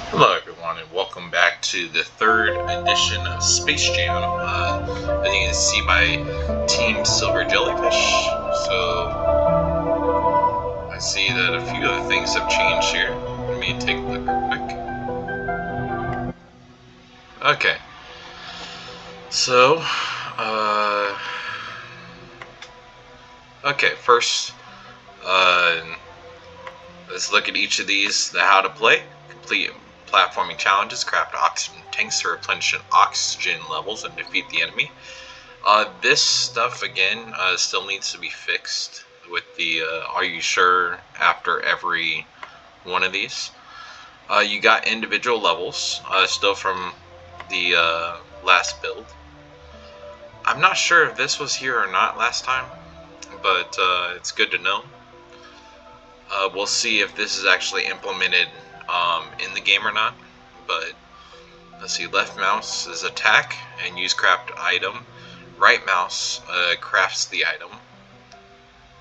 Hello, everyone, and welcome back to the third edition of Space Jam. As you can see, my Team Silver Jellyfish. So I see that a few other things have changed here. Let me take a look real quick. Okay, so uh, first, uh, let's look at each of these. The how to play, complete platforming challenges, craft oxygen tanks to replenish oxygen levels and defeat the enemy. This stuff again still needs to be fixed with the are you sure after every one of these. You got individual levels still from the last build. I'm not sure if this was here or not last time, but it's good to know. We'll see if this is actually implemented in the game or not. But let's see, left mouse is attack and use craft item. Right mouse crafts the item.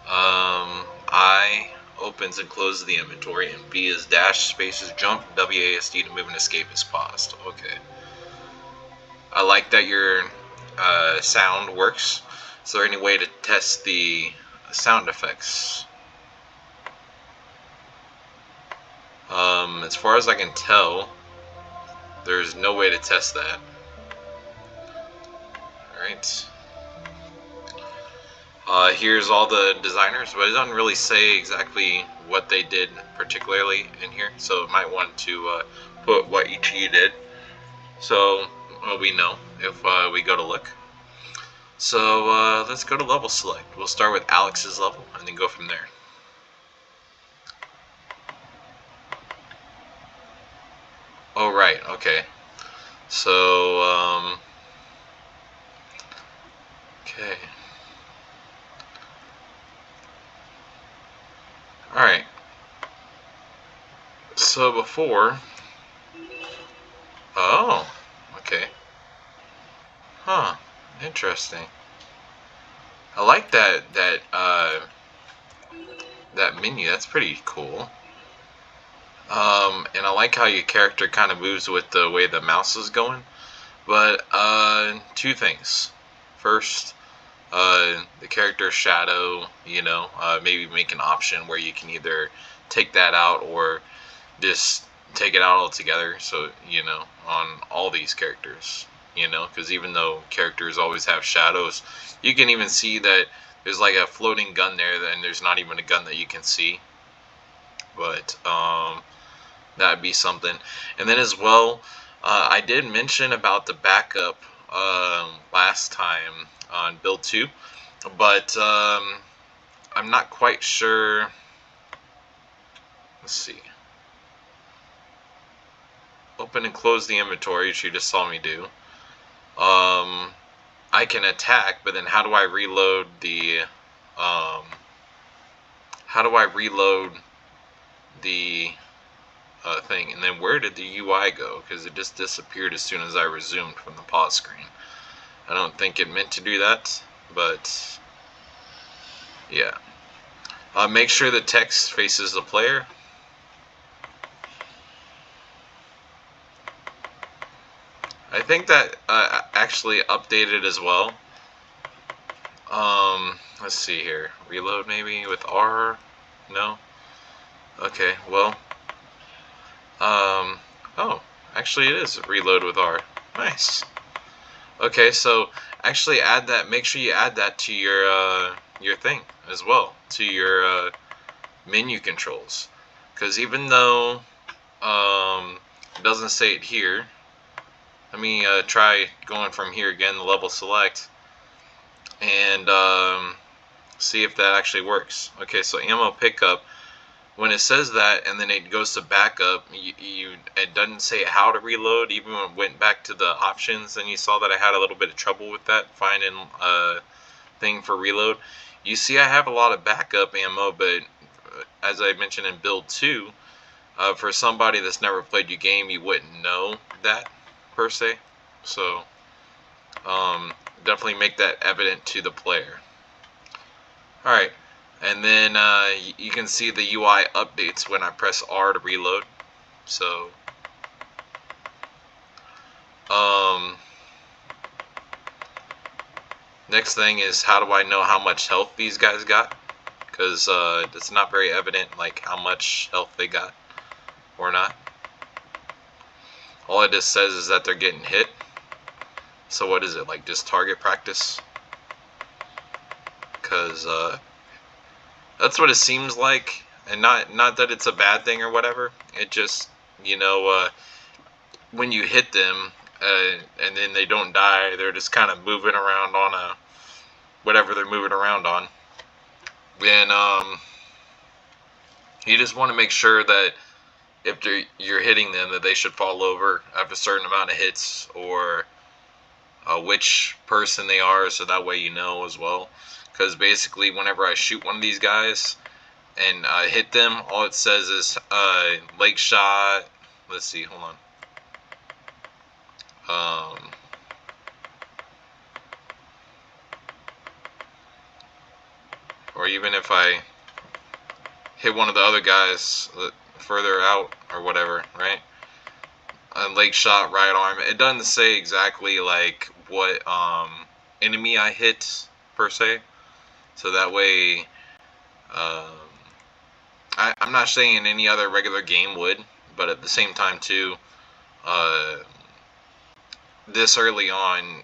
I opens and closes the inventory, and B is dash, spaces, jump, WASD to move and escape is paused. Okay. I like that your sound works. Is there any way to test the sound effects? As far as I can tell, there's no way to test that. Alright. Here's all the designers, but it doesn't really say exactly what they did particularly in here, so I might want to put what each of you did, so we know if we go to look. So let's go to level select. We'll start with Alex's level and then go from there. Oh right, okay. So okay. Alright. So before. Oh, okay. Huh. Interesting. I like that menu. That's pretty cool. And I like how your character kind of moves with the way the mouse is going. But two things. First, the character shadow. Maybe make an option where you can either take that out or just take it out altogether. So on all these characters. Because even though characters always have shadows, you can even see that there's like a floating gun there, and there's not even a gun that you can see. But that'd be something. And then as well, I did mention about the backup last time on build 2, but I'm not quite sure. Let's see. Open and close the inventory, which you just saw me do. I can attack, but then how do I reload the thing? And then where did the UI go? Because it just disappeared as soon as I resumed from the pause screen. I don't think it meant to do that, but yeah. Make sure the text faces the player. I think that actually updated as well. Let's see here. Reload maybe with R? No? Okay, well. Oh, actually it is reload with R. Nice. Okay, so actually add that. Make sure you add that to your thing as well, to your menu controls, because even though it doesn't say it here, let me try going from here again, the level select, and see if that actually works. Okay, so ammo pickup. When it says that and then it goes to backup, it doesn't say how to reload. Even when it went back to the options, and you saw that I had a little bit of trouble with that, finding a thing for reload. You see I have a lot of backup ammo, but as I mentioned in build 2, for somebody that's never played your game, you wouldn't know that per se. So definitely make that evident to the player. Alright. And then you can see the UI updates when I press R to reload. So Um, Next thing is, how do I know how much health these guys got? Because it's not very evident like how much health they got or not. All it just says is that they're getting hit. So what is it, like just target practice? Because that's what it seems like, and not that it's a bad thing or whatever. It just, when you hit them and then they don't die, they're just kind of moving around on a whatever they're moving around on. Then you just want to make sure that if you're hitting them, that they should fall over after a certain amount of hits, or which person they are, so that way you know as well. Because basically, whenever I shoot one of these guys and hit them, all it says is leg shot. Let's see, hold on. Or even if I hit one of the other guys further out or whatever, right? A leg shot, right arm. It doesn't say exactly like what enemy I hit per se, so that way I'm not saying any other regular game would, but at the same time too, this early on,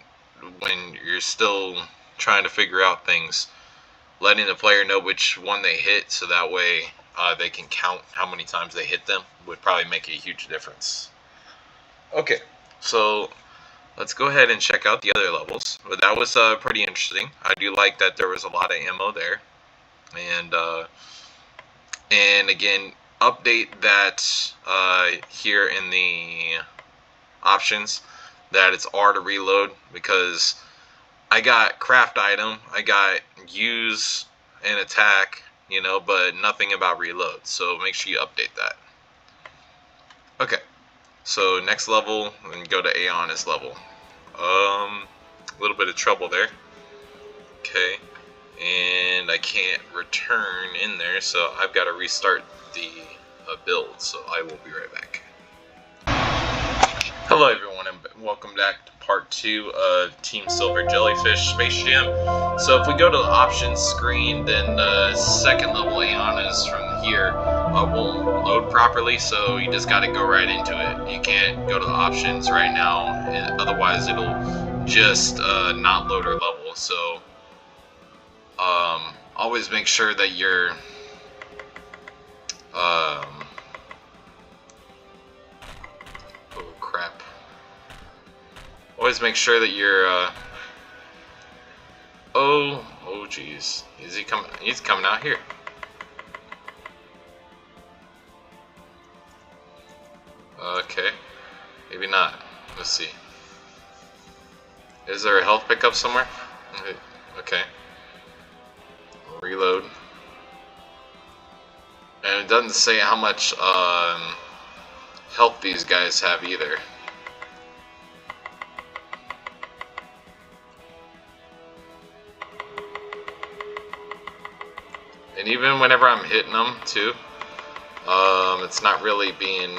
when you're still trying to figure out things, letting the player know which one they hit, so that way they can count how many times they hit them, would probably make a huge difference. Okay, so let's go ahead and check out the other levels. But that was pretty interesting. I do like that there was a lot of ammo there, and again, update that here in the options that it's R to reload, because I got craft item, I got use and attack, but nothing about reload. So make sure you update that. Okay, so next level, and go to Aeon's level. A little bit of trouble there. Okay, and I can't return in there, so I've got to restart the build. So I will be right back. Hello everyone, and welcome back to part 2 of Team Silver Jellyfish Space Jam. So if we go to the options screen, then the second level Aeon's from here won't load properly, so you just gotta go right into it. You can't go to the options right now, and otherwise it'll just not load our level. So always make sure that you're oh crap. Always make sure that you're oh geez. Is he coming? He's coming out here. Okay. Maybe not. Let's see. Is there a health pickup somewhere? Okay. Reload. And it doesn't say how much health these guys have either. And even whenever I'm hitting them too, it's not really being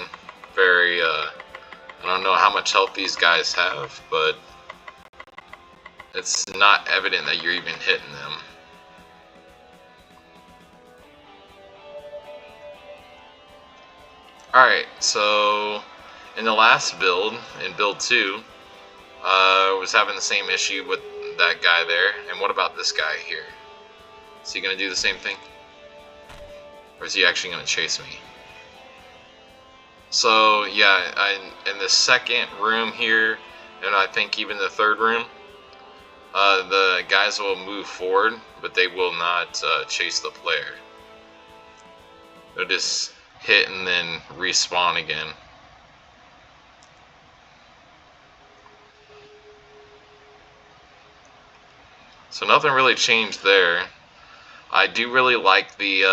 very, I don't know how much health these guys have, but it's not evident that you're even hitting them. Alright, so in the last build, in build 2, was having the same issue with that guy there. And what about this guy here? Is he going to do the same thing? Or is he actually going to chase me? So yeah, in the second room here, and I think even the third room, the guys will move forward, but they will not chase the player. They'll just hit and then respawn again. So nothing really changed there. I do really like the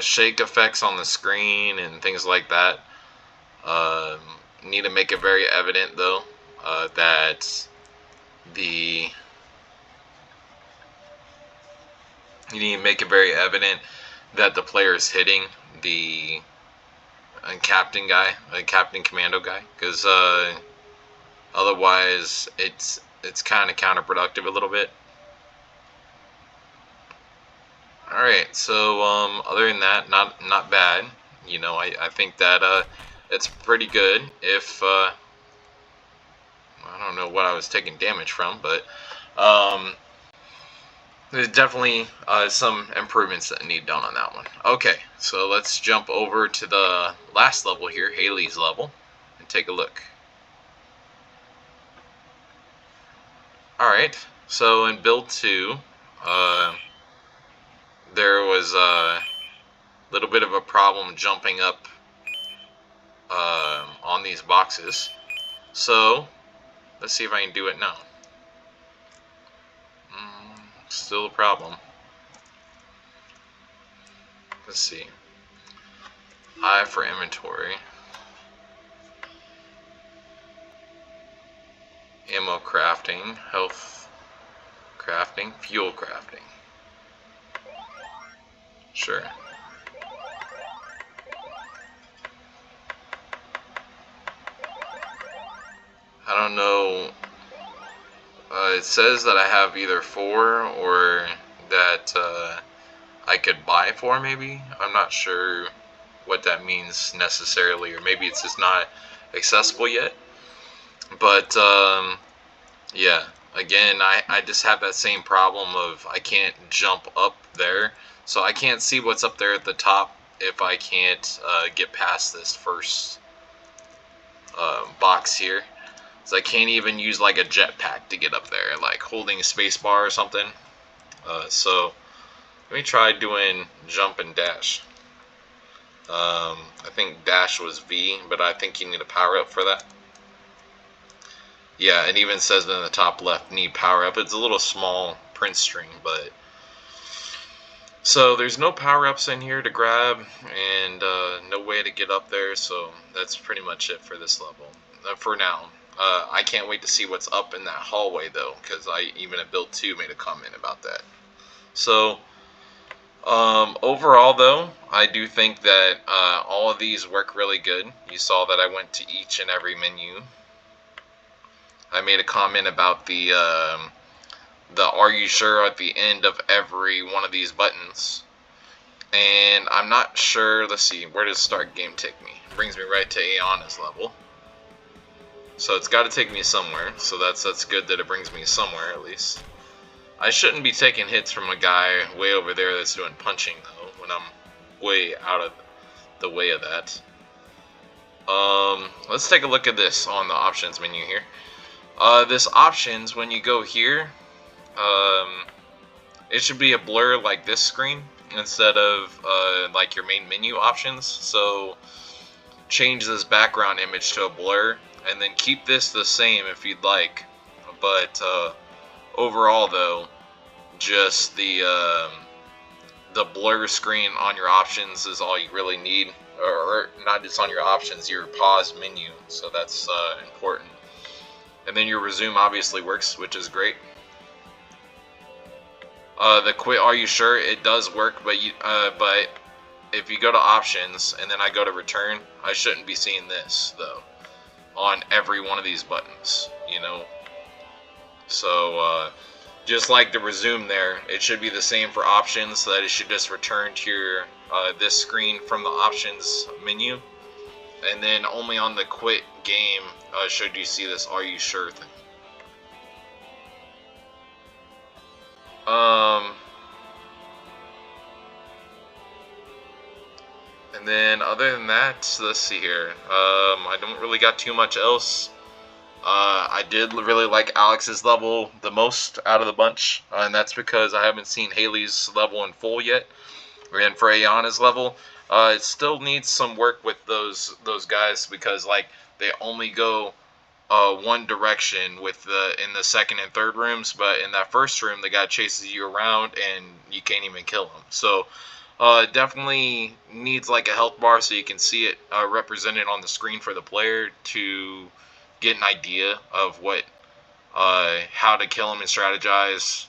shake effects on the screen and things like that. Need to make it very evident though that you need to make it very evident that the player is hitting the captain guy, a captain commando guy, because otherwise it's kind of counterproductive a little bit. All right, so other than that, not bad. You know, I think that it's pretty good. If I don't know what I was taking damage from, but there's definitely some improvements that need done on that one. Okay, so let's jump over to the last level here, Haley's level, and take a look. Alright, so in build 2, there was a little bit of a problem jumping up on these boxes. So, let's see if I can do it now. Still a problem. Let's see. I for inventory. Ammo crafting, health crafting, fuel crafting. Sure. I don't know. It says that I have either 4 or that I could buy 4 maybe. I'm not sure what that means necessarily, or maybe it's just not accessible yet. But yeah, again, I just have that same problem of I can't jump up there, so I can't see what's up there at the top if I can't get past this first box here. So I can't even use like a jetpack to get up there, like holding a space bar or something. So let me try doing jump and dash. I think dash was V, but I think you need a power up for that. Yeah, it even says in the top left, need power up. It's a little small print string, but so there's no power ups in here to grab, and no way to get up there. So that's pretty much it for this level for now. I can't wait to see what's up in that hallway though, because I even at build 2 made a comment about that. So overall though, I do think that all of these work really good. You saw that I went to each and every menu. I made a comment about the "Are you sure?" at the end of every one of these buttons, and I'm not sure. Let's see, where does start game take me? It brings me right to Ayana's level, so it's got to take me somewhere. So that's good that it brings me somewhere at least. I shouldn't be taking hits from a guy way over there that's doing punching though, when I'm way out of the way of that. Let's take a look at this on the options menu here. This options, when you go here, it should be a blur like this screen instead of like your main menu options. So change this background image to a blur, and then keep this the same if you'd like. But overall, though, just the blur screen on your options is all you really need, or not just on your options, your pause menu. So that's important. And then your resume obviously works, which is great. The quit, are you sure? It does work, but but if you go to options and then I go to return, I shouldn't be seeing this though on every one of these buttons, you know. So just like the resume there, it should be the same for options, so that it should just return to your this screen from the options menu, and then only on the quit game should you see this "are you sure" thing. And then other than that, let's see here. I don't really got too much else. I did really like Alex's level the most out of the bunch, and that's because I haven't seen Haley's level in full yet. And for Ayana's level, it still needs some work with those guys, because like they only go one direction with in the second and third rooms, but in that first room the guy chases you around and you can't even kill him. So it definitely needs like a health bar so you can see it represented on the screen for the player to get an idea of what how to kill him and strategize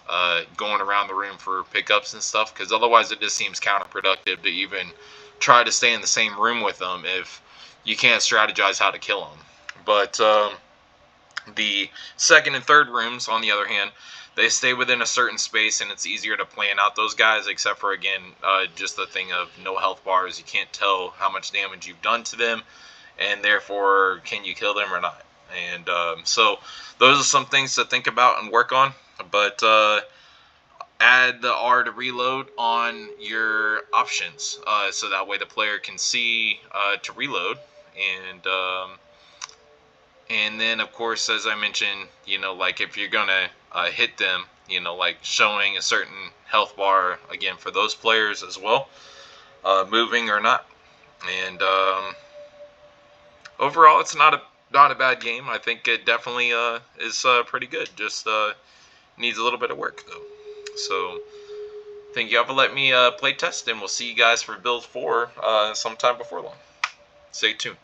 going around the room for pickups and stuff, because otherwise it just seems counterproductive to even try to stay in the same room with them if you can't strategize how to kill them. But the second and third rooms, on the other hand, they stay within a certain space, and it's easier to plan out those guys, except for, again, just the thing of no health bars. You can't tell how much damage you've done to them, and therefore, can you kill them or not? And so those are some things to think about and work on. But add the R to reload on your options, so that way the player can see to reload. And then, of course, as I mentioned, like if you're gonna hit them, like showing a certain health bar again for those players as well, moving or not. And overall, it's not a bad game. I think it definitely is pretty good. Just needs a little bit of work though. So thank you all for letting me play test, and we'll see you guys for Build 4 sometime before long. Stay tuned.